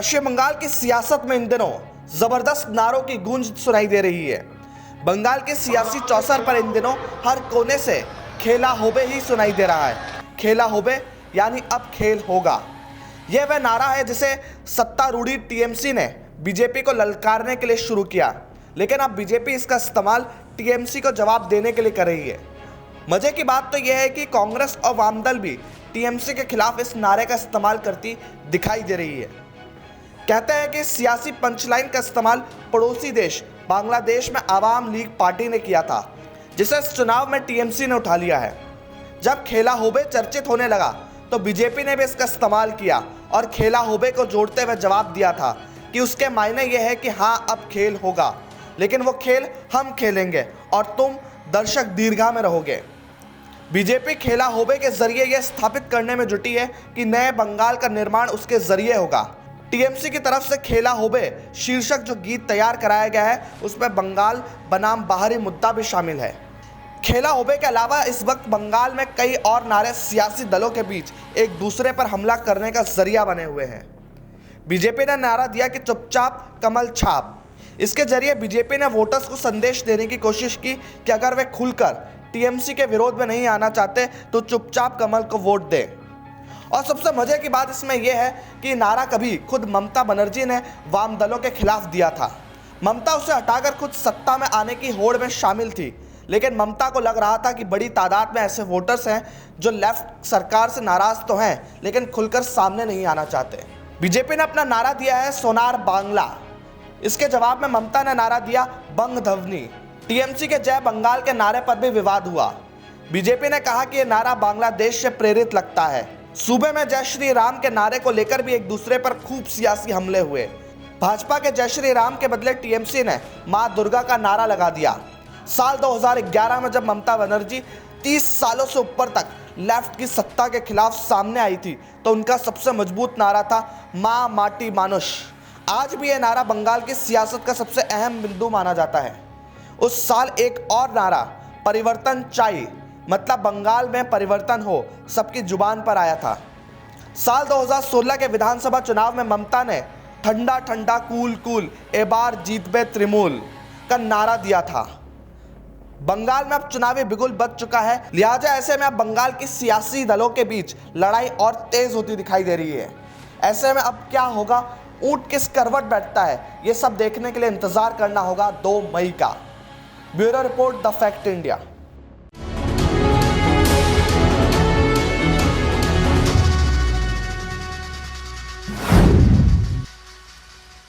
पश्चिम बंगाल की सियासत में इन दिनों जबरदस्त नारों की गूंज सुनाई दे रही है। बंगाल के सियासी चौसर पर इन दिनों हर कोने से खेला होबे ही सुनाई दे रहा है। खेला होबे यानी अब खेल होगा। यह वह नारा है जिसे सत्तारूढ़ी टीएमसी ने बीजेपी को ललकारने के लिए शुरू किया, लेकिन अब बीजेपी इसका इस्तेमाल टीएमसी को जवाब देने के लिए कर रही है। मजे की बात तो यह है कि कांग्रेस और वामदल भी टीएमसी के खिलाफ इस नारे का इस्तेमाल करती दिखाई दे रही है। कहते हैं कि सियासी पंचलाइन का इस्तेमाल पड़ोसी देश बांग्लादेश में आवाम लीग पार्टी ने किया था, जिसे इस चुनाव में टीएमसी ने उठा लिया है। जब खेला होबे चर्चित होने लगा तो बीजेपी ने भी इसका इस्तेमाल किया और खेला होबे को जोड़ते हुए जवाब दिया था कि उसके मायने यह है कि हाँ, अब खेल होगा, लेकिन वो खेल हम खेलेंगे और तुम दर्शक दीर्घा में रहोगे। बीजेपी खेला होबे के जरिए यह स्थापित करने में जुटी है कि नए बंगाल का निर्माण उसके जरिए होगा। टीएमसी की तरफ से खेला होबे शीर्षक जो गीत तैयार कराया गया है, उसमें बंगाल बनाम बाहरी मुद्दा भी शामिल है। खेला होबे के अलावा इस वक्त बंगाल में कई और नारे सियासी दलों के बीच एक दूसरे पर हमला करने का जरिया बने हुए हैं। बीजेपी ने नारा दिया कि चुपचाप कमल छाप। इसके जरिए बीजेपी ने वोटर्स को संदेश देने की कोशिश की कि अगर वे खुलकर टीएमसी के विरोध में नहीं आना चाहते तो चुपचाप कमल को वोट दें। और सबसे मजे की बात इसमें यह है कि नारा कभी खुद ममता बनर्जी ने वाम दलों के खिलाफ दिया था। ममता उसे हटाकर खुद सत्ता में आने की होड़ में शामिल थी, लेकिन ममता को लग रहा था कि बड़ी तादाद में ऐसे वोटर्स हैं जो लेफ्ट सरकार से नाराज तो हैं, लेकिन खुलकर सामने नहीं आना चाहते। बीजेपी ने अपना नारा दिया है सोनार बांग्ला। इसके जवाब में ममता ने नारा दिया बंग ध्वनि। टीएमसी के जय बंगाल के नारे पर भी विवाद हुआ। बीजेपी ने कहा कि यह नारा बांग्लादेश से प्रेरित लगता है। सूबे में जय श्री राम के नारे को लेकर भी एक दूसरे पर खूब सियासी हमले हुए। भाजपा के जय श्री राम के बदले टीएमसी ने मां दुर्गा का नारा लगा दिया। साल 2011 में जब ममता बनर्जी 30 सालों से ऊपर तक लेफ्ट की सत्ता के खिलाफ सामने आई थी तो उनका सबसे मजबूत नारा था मां माटी मानुष। आज भी यह नारा बंगाल की सियासत का सबसे अहम बिंदु माना जाता है। उस साल एक और नारा परिवर्तन चाहिए, मतलब बंगाल में परिवर्तन हो, सबकी जुबान पर आया था। साल 2016 के विधानसभा चुनाव में ममता ने ठंडा ठंडा कूल कूल ए बार जीतबे तृणमूल का नारा दिया था। बंगाल में अब चुनावी बिगुल बज चुका है, लिहाजा ऐसे में अब बंगाल की सियासी दलों के बीच लड़ाई और तेज होती दिखाई दे रही है। ऐसे में अब क्या होगा, ऊंट किस करवट बैठता है, ये सब देखने के लिए इंतजार करना होगा 2 मई का। Bureau report, the fact India.